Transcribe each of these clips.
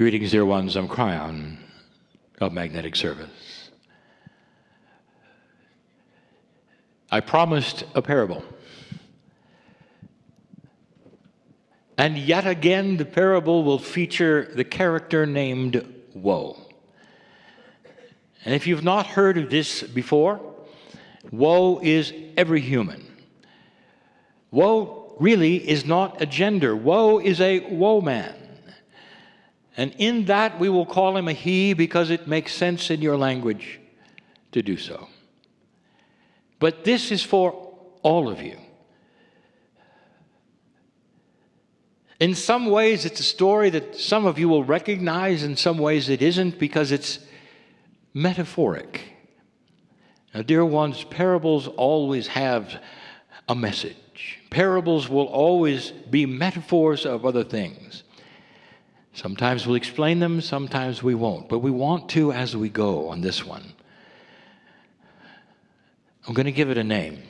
Greetings, dear ones. I'm Kryon of Magnetic Service. I promised a parable. And yet again, the parable will feature the character named Woe. And if you've not heard of this before, woe is every human. Woe really is not a gender. Woe is a woe man. And in that we will call him a he because it makes sense in your language to do so. But this is for all of you. In some ways it's a story that some of you will recognize, in some ways it isn't because it's metaphoric. Now, dear ones, parables always have a message. Parables will always be metaphors of other things. Sometimes we'll explain them, sometimes we won't. But we want to as we go on this one. I'm going to give it a name.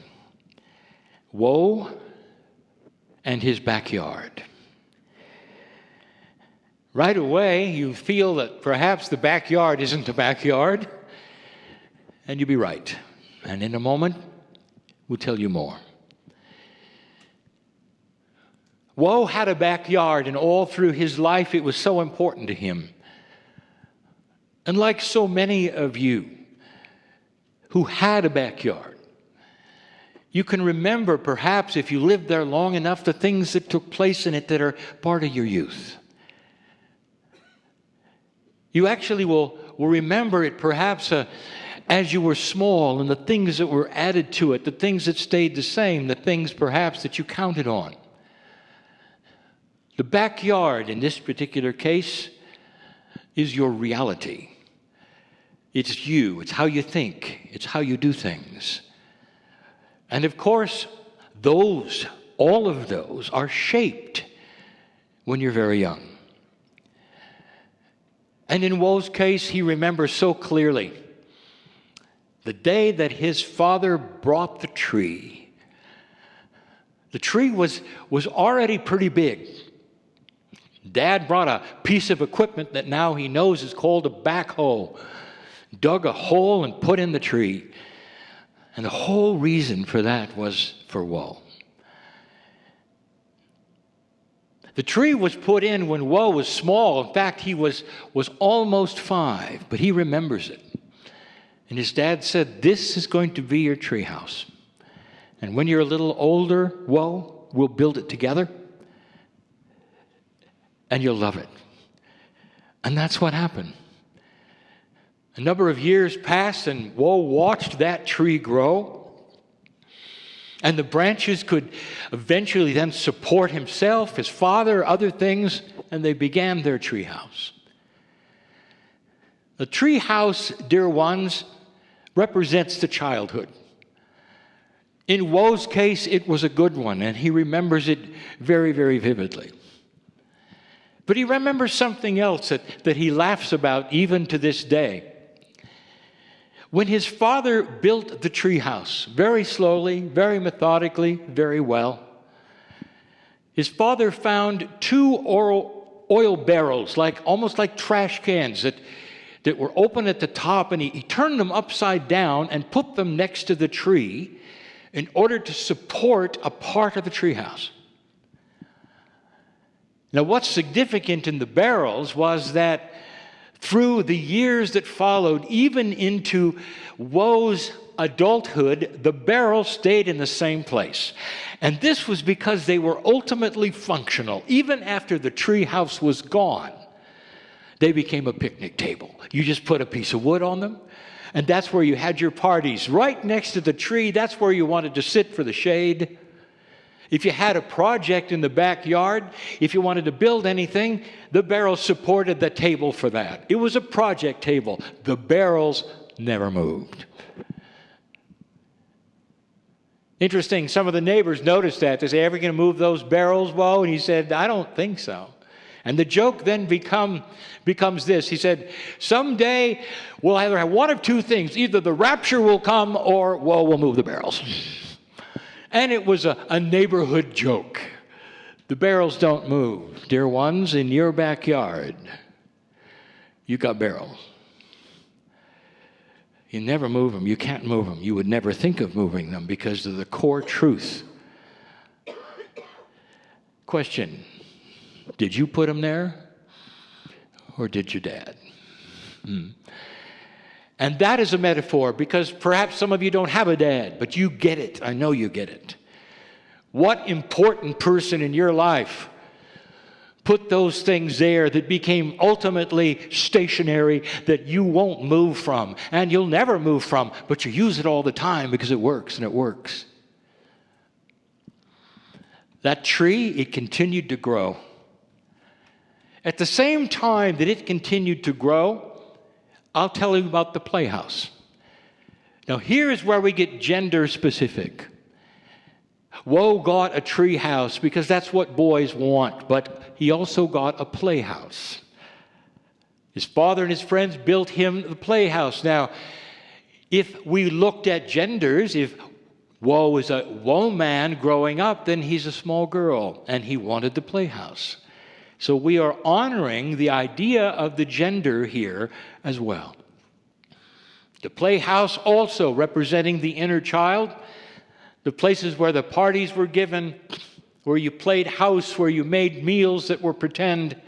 Woe and his backyard. Right away, you feel that perhaps the backyard isn't the backyard. And you'll be right. And in a moment, we'll tell you more. Woe had a backyard, and all through his life it was so important to him. And like so many of you who had a backyard, you can remember perhaps if you lived there long enough the things that took place in it that are part of your youth. You actually will remember it perhaps as you were small, and the things that were added to it, the things that stayed the same, the things perhaps that you counted on. The backyard, in this particular case, is your reality. It's you. It's how you think. It's how you do things. And of course, all of those are shaped when you're very young. And in Woe's case, he remembers so clearly the day that his father brought the tree. The tree was already pretty big. Dad brought a piece of equipment that now he knows is called a backhoe. Dug a hole and put in the tree. And the whole reason for that was for Woe. The tree was put in when Woe was small. In fact, he was almost 5, but he remembers it. And his dad said, "This is going to be your tree house. And when you're a little older, Woe, we'll build it together. And you'll love it." And that's what happened. A number of years passed, and Woe watched that tree grow. And the branches could eventually then support himself, his father, other things, and they began their tree house. The tree house, dear ones, represents the childhood. In Woe's case, it was a good one, and he remembers it very, very vividly. But he remembers something else that he laughs about even to this day. When his father built the treehouse, very slowly, very methodically, very well, his father found 2 oil barrels, almost like trash cans that were open at the top, and he turned them upside down and put them next to the tree in order to support a part of the treehouse. Now, what's significant in the barrels was that through the years that followed, even into Woe's adulthood, the barrels stayed in the same place. And this was because they were ultimately functional. Even after the tree house was gone, they became a picnic table. You just put a piece of wood on them, and that's where you had your parties. Right next to the tree, that's where you wanted to sit for the shade. If you had a project in the backyard, if you wanted to build anything, the barrels supported the table for that. It was a project table. The barrels never moved. Interesting, some of the neighbors noticed that. They say, "Ever going to move those barrels, Woe?" And he said, "I don't think so." And the joke then becomes this. He said, "Someday we'll either have one of two things. Either the rapture will come or Woe will move the barrels." And it was a neighborhood joke. The barrels don't move. Dear ones, in your backyard, you got barrels. You never move them. You can't move them. You would never think of moving them because of the core truth. Question, did you put them there or did your dad? And that is a metaphor because perhaps some of you don't have a dad, but you get it. I know you get it. What important person in your life put those things there that became ultimately stationary that you won't move from and you'll never move from, but you use it all the time because it works and it works? That tree, it continued to grow. At the same time that it continued to grow, I'll tell you about the playhouse. Now here's where we get gender specific. Woe got a tree house because that's what boys want, but he also got a playhouse. His father and his friends built him the playhouse. Now, if we looked at genders, if Woe is a woman growing up, then he's a small girl, and he wanted the playhouse. So we are honoring the idea of the gender here as well. The playhouse also representing the inner child, the places where the parties were given, where you played house, where you made meals that were pretend,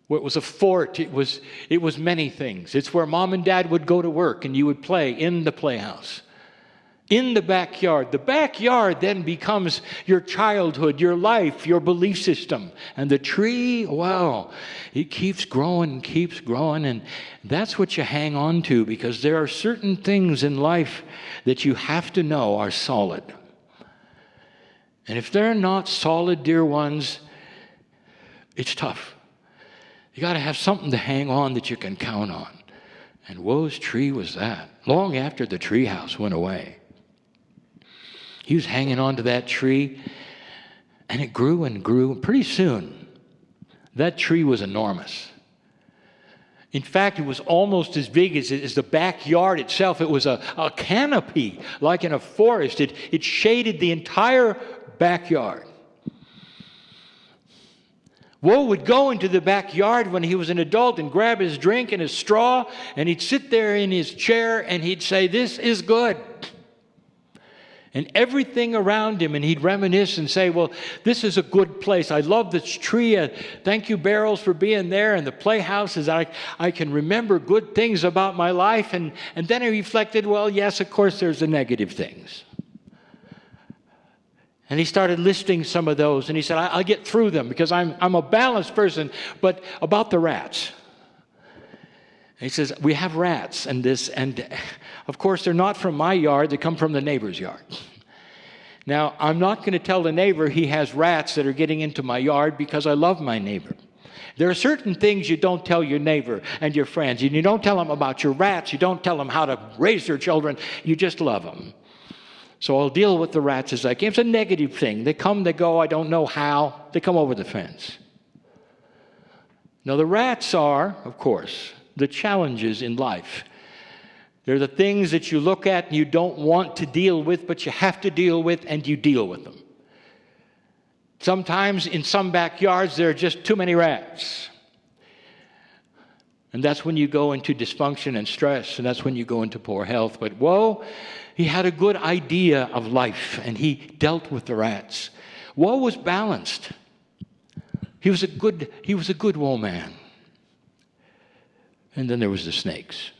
where it was a fort, it was many things. It's where mom and dad would go to work and you would play in the playhouse. In the backyard. The backyard then becomes your childhood, your life, your belief system. And the tree, wow, it keeps growing, and that's what you hang on to, because there are certain things in life that you have to know are solid. And if they're not solid, dear ones, it's tough. You got to have something to hang on that you can count on. And Woe's tree was that. Long after the tree house went away, he was hanging on to that tree, and it grew and grew. And pretty soon, that tree was enormous. In fact, it was almost as big as the backyard itself. It was a canopy, like in a forest. It shaded the entire backyard. Woe would go into the backyard when he was an adult and grab his drink and his straw, and he'd sit there in his chair and he'd say, "This is good." And everything around him, and he'd reminisce and say, well, this is a good place. I love this tree. Thank you, Barrels, for being there. And the playhouse is, I can remember good things about my life. And then he reflected, well, yes, of course, there's the negative things. And he started listing some of those. And he said, I'll get through them because I'm a balanced person. But about the rats. And he says, we have rats and this, and of course, they're not from my yard. They come from the neighbor's yard. Now, I'm not going to tell the neighbor he has rats that are getting into my yard because I love my neighbor. There are certain things you don't tell your neighbor and your friends. You don't tell them about your rats. You don't tell them how to raise their children. You just love them. So I'll deal with the rats as I can. It's a negative thing. They come, they go, I don't know how. They come over the fence. Now, the rats are, of course, the challenges in life. They're the things that you look at and you don't want to deal with, but you have to deal with, and you deal with them. Sometimes in some backyards, there are just too many rats. And that's when you go into dysfunction and stress, and that's when you go into poor health. But Woe, he had a good idea of life, and he dealt with the rats. Woe was balanced. He was a good Woe man. And then there was the snakes.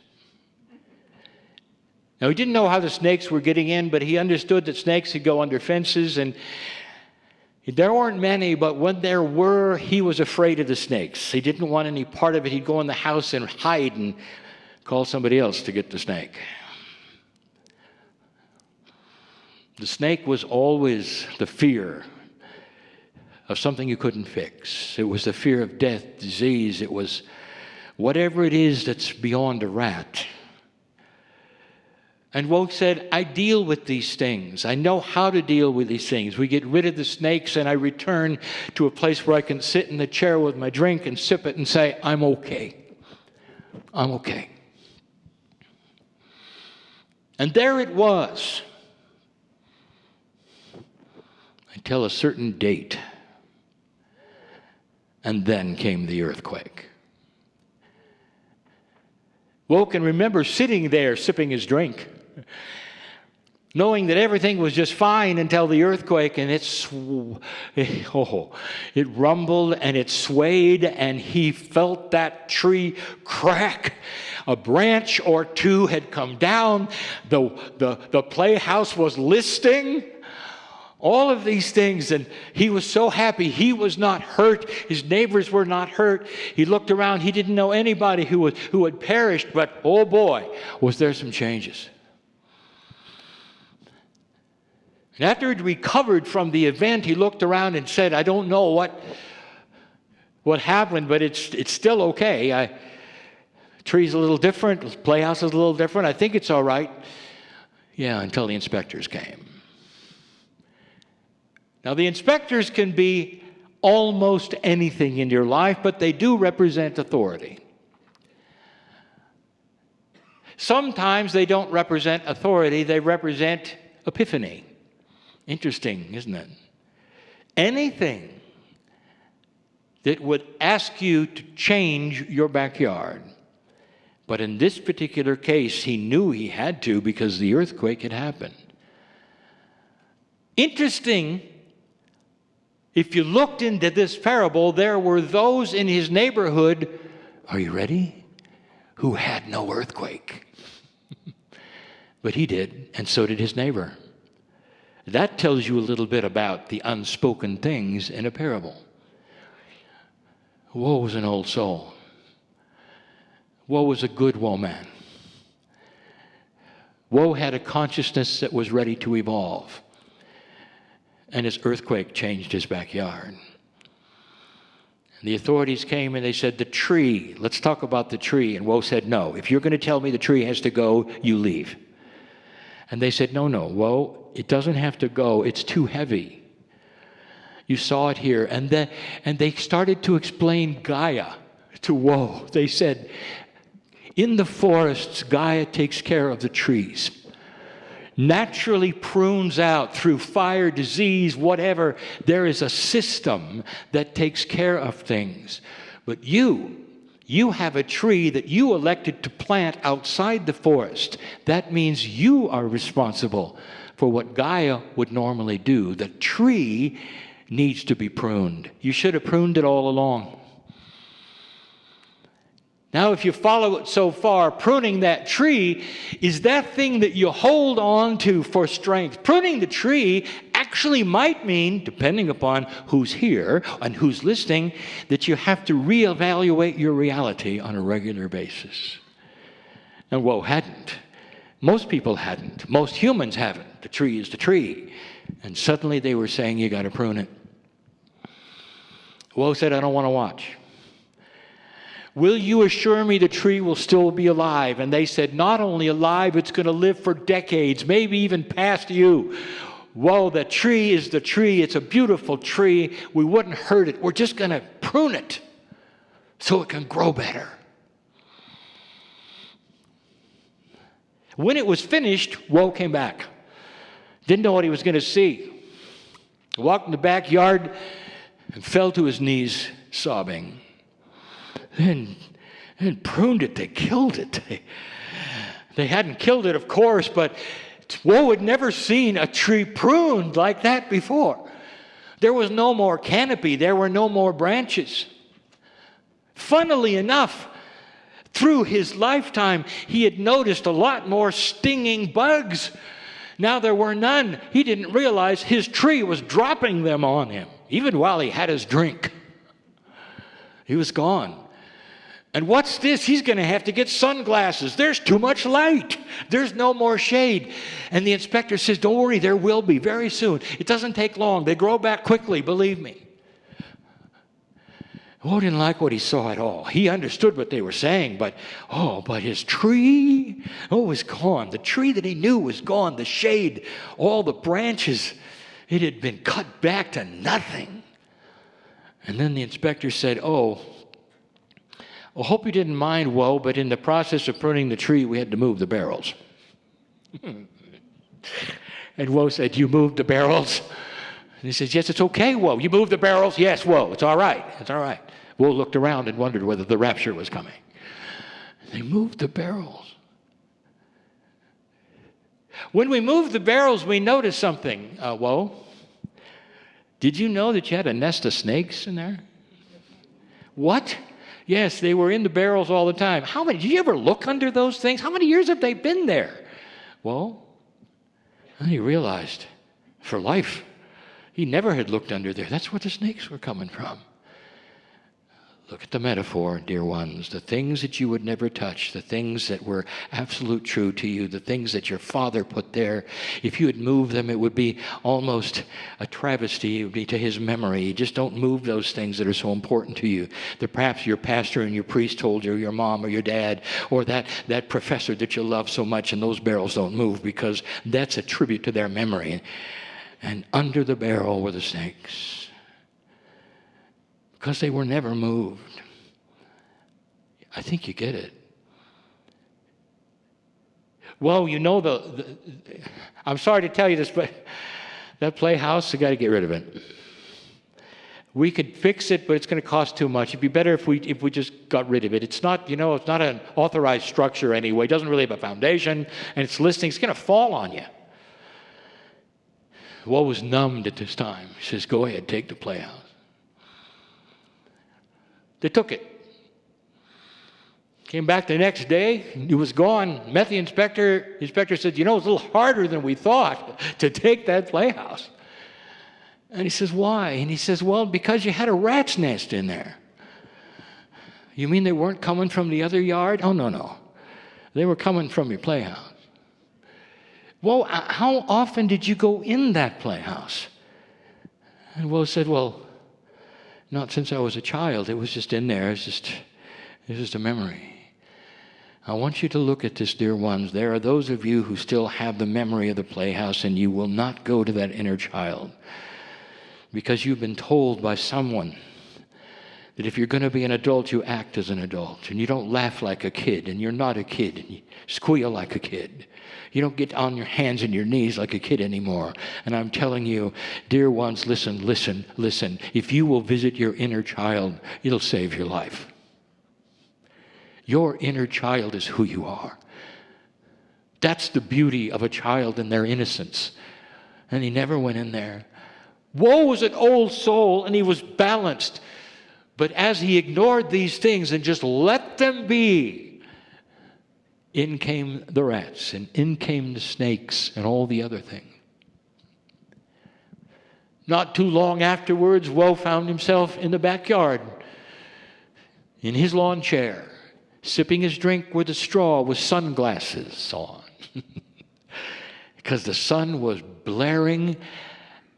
Now, he didn't know how the snakes were getting in, but he understood that snakes could go under fences, and there weren't many, but when there were, he was afraid of the snakes. He didn't want any part of it. He'd go in the house and hide and call somebody else to get the snake. The snake was always the fear of something you couldn't fix. It was the fear of death, disease. It was whatever it is that's beyond a rat. And Woe said, I deal with these things. I know how to deal with these things. We get rid of the snakes, and I return to a place where I can sit in the chair with my drink and sip it and say, I'm okay. I'm okay. And there it was until a certain date. And then came the earthquake. Woe can remember sitting there sipping his drink, knowing that everything was just fine until the earthquake, and it rumbled and it swayed, and he felt that tree crack. A branch or two had come down. The playhouse was listing. All of these things, and he was so happy. He was not hurt. His neighbors were not hurt. He looked around. He didn't know anybody who had perished, but oh boy, was there some changes. And after he'd recovered from the event, he looked around and said, I don't know what happened, but it's still okay. Tree's a little different. The playhouse is a little different. I think it's all right. Yeah, until the inspectors came. Now, the inspectors can be almost anything in your life, but they do represent authority. Sometimes they don't represent authority, they represent epiphany. Interesting, isn't it? Anything that would ask you to change your backyard. But in this particular case, he knew he had to because the earthquake had happened. Interesting, if you looked into this parable, there were those in his neighborhood, are you ready? Who had no earthquake. But he did, and so did his neighbor. That tells you a little bit about the unspoken things in a parable. Woe was an old soul. Woe was a good woman. Woe had a consciousness that was ready to evolve. And his earthquake changed his backyard. And the authorities came and they said, the tree, let's talk about the tree. And Woe said, no, if you're going to tell me the tree has to go, you leave. And they said, no, Woe, it doesn't have to go. It's too heavy. You saw it here. And they started to explain Gaia to Woe. They said, in the forests, Gaia takes care of the trees. Naturally prunes out through fire, disease, whatever. There is a system that takes care of things. But you have a tree that you elected to plant outside the forest. That means you are responsible for what Gaia would normally do. The tree needs to be pruned. You should have pruned it all along. Now, if you follow it so far, pruning that tree is that thing that you hold on to for strength. Pruning the tree actually might mean, depending upon who's here and who's listening, that you have to reevaluate your reality on a regular basis. And Woe hadn't. Most people hadn't. Most humans haven't. The tree is the tree. And suddenly they were saying, you got to prune it. Woe said, I don't want to watch. Will you assure me the tree will still be alive? And they said, not only alive, it's going to live for decades, maybe even past you. Whoa, the tree is the tree. It's a beautiful tree. We wouldn't hurt it. We're just going to prune it so it can grow better. When it was finished, Woe came back. Didn't know what he was going to see. Walked in the backyard and fell to his knees sobbing. And pruned it. They killed it. They hadn't killed it, of course, but Woe had never seen a tree pruned like that before. There was no more canopy. There were no more branches. Funnily enough, through his lifetime, he had noticed a lot more stinging bugs. Now there were none. He didn't realize his tree was dropping them on him, even while he had his drink. He was gone. And what's this? He's going to have to get sunglasses. There's too much light. There's no more shade. And the inspector says, don't worry, there will be very soon. It doesn't take long. They grow back quickly, believe me. Woe didn't like what he saw at all. He understood what they were saying, but his tree, was gone. The tree that he knew was gone. The shade, all the branches, it had been cut back to nothing. And then the inspector said, I hope you didn't mind, Woe, but in the process of pruning the tree, we had to move the barrels. And Woe said, you moved the barrels? And he says, yes, it's okay, Woe. You moved the barrels? Yes, Woe, it's all right. It's all right. Woe looked around and wondered whether the rapture was coming. They moved the barrels. When we moved the barrels, we noticed something. Whoa. Did you know that you had a nest of snakes in there? What? Yes, they were in the barrels all the time. How many? Did you ever look under those things? How many years have they been there? Well, then he realized, for life, he never had looked under there. That's where the snakes were coming from. Look at the metaphor, dear ones. The things that you would never touch, the things that were absolute true to you, the things that your father put there. If you had moved them, it would be almost a travesty. It would be to his memory. You just don't move those things that are so important to you. That perhaps your pastor and your priest told you, or your mom or your dad, or that professor that you love so much, and those barrels don't move because that's a tribute to their memory. And under the barrel were the snakes. Because they were never moved. I think you get it. Well, you know I'm sorry to tell you this, but that playhouse, you got to get rid of it. We could fix it, but it's going to cost too much. It'd be better if we just got rid of it. It's not, it's not an authorized structure anyway. It doesn't really have a foundation, and it's listing. It's going to fall on you. Woe was numbed at this time. He says, go ahead, take the playhouse. They took it. Came back the next day, it was gone. Met the inspector. The inspector said, it's a little harder than we thought to take that playhouse. And he says, why? And he says, well, because you had a rat's nest in there. You mean they weren't coming from the other yard? Oh, no. They were coming from your playhouse. Well, how often did you go in that playhouse? And Will said, well, not since I was a child. It was just in there. It's just a memory. I want you to look at this, dear ones. There are those of you who still have the memory of the playhouse, and you will not go to that inner child because you've been told by someone that if you're going to be an adult, you act as an adult, and you don't laugh like a kid, and you're not a kid, and you squeal like a kid. You don't get on your hands and your knees like a kid anymore. And I'm telling you, dear ones, listen. If you will visit your inner child, it'll save your life. Your inner child is who you are. That's the beauty of a child and their innocence. And he never went in there. Woe was an old soul, and he was balanced. But as he ignored these things and just let them be, in came the rats, and in came the snakes, and all the other things. Not too long afterwards, Woe found himself in the backyard, in his lawn chair, sipping his drink with a straw with sunglasses on. Because the sun was blaring,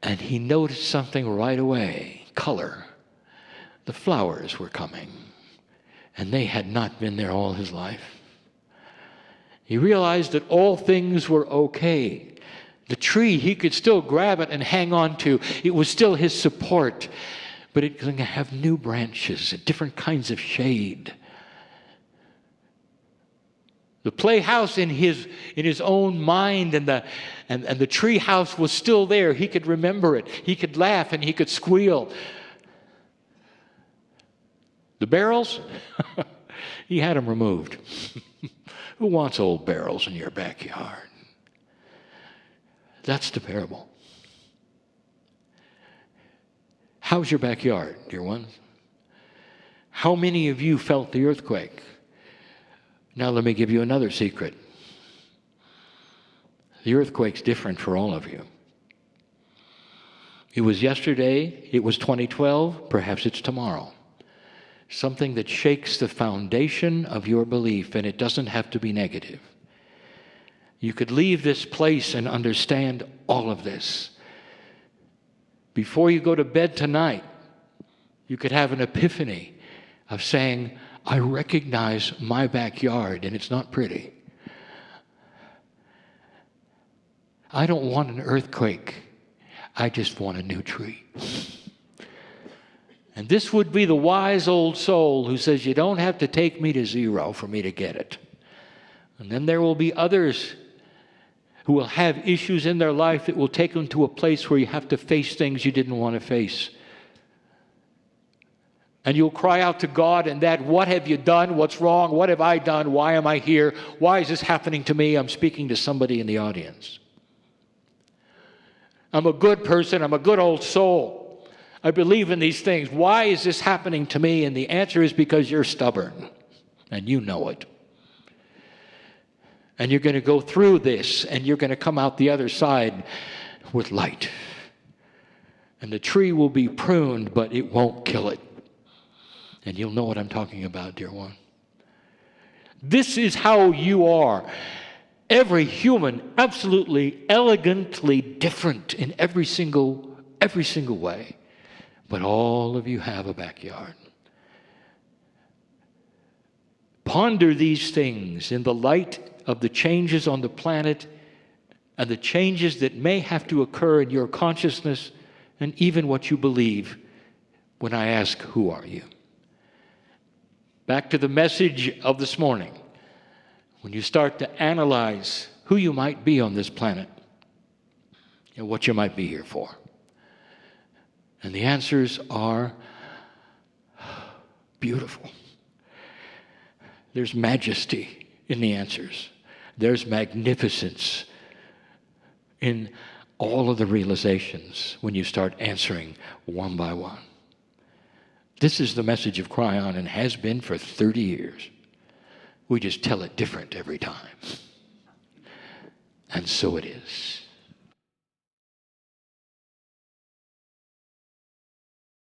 and he noticed something right away. Color. The flowers were coming, and they had not been there all his life. He realized that all things were okay. The tree, he could still grab it and hang on to. It was still his support, but it was going to have new branches and different kinds of shade. The playhouse in his own mind and the tree house was still there. He could remember it. He could laugh and he could squeal. The barrels, he had them removed. Who wants old barrels in your backyard? That's the parable. How's your backyard, dear ones? How many of you felt the earthquake? Now let me give you another secret. The earthquake's different for all of you. It was yesterday, it was 2012, perhaps it's tomorrow. Something that shakes the foundation of your belief, and it doesn't have to be negative. You could leave this place and understand all of this. Before you go to bed tonight, you could have an epiphany of saying, I recognize my backyard, and it's not pretty. I don't want an earthquake. I just want a new tree. And this would be the wise old soul who says, you don't have to take me to zero for me to get it. And then there will be others who will have issues in their life that will take them to a place where you have to face things you didn't want to face. And you'll cry out to God and that, what have you done? What's wrong? What have I done? Why am I here? Why is this happening to me? I'm speaking to somebody in the audience. I'm a good person. I'm a good old soul. I believe in these things. Why is this happening to me? And the answer is because you're stubborn. And you know it. And you're going to go through this, and you're going to come out the other side with light. And the tree will be pruned, but it won't kill it. And you'll know what I'm talking about, dear one. This is how you are. Every human, absolutely elegantly different in every single way. But all of you have a backyard. Ponder these things in the light of the changes on the planet and the changes that may have to occur in your consciousness and even what you believe when I ask, who are you? Back to the message of this morning. When you start to analyze who you might be on this planet and what you might be here for. And the answers are beautiful. There's majesty in the answers. There's magnificence in all of the realizations when you start answering one by one. This is the message of Kryon and has been for 30 years. We just tell it different every time. And so it is.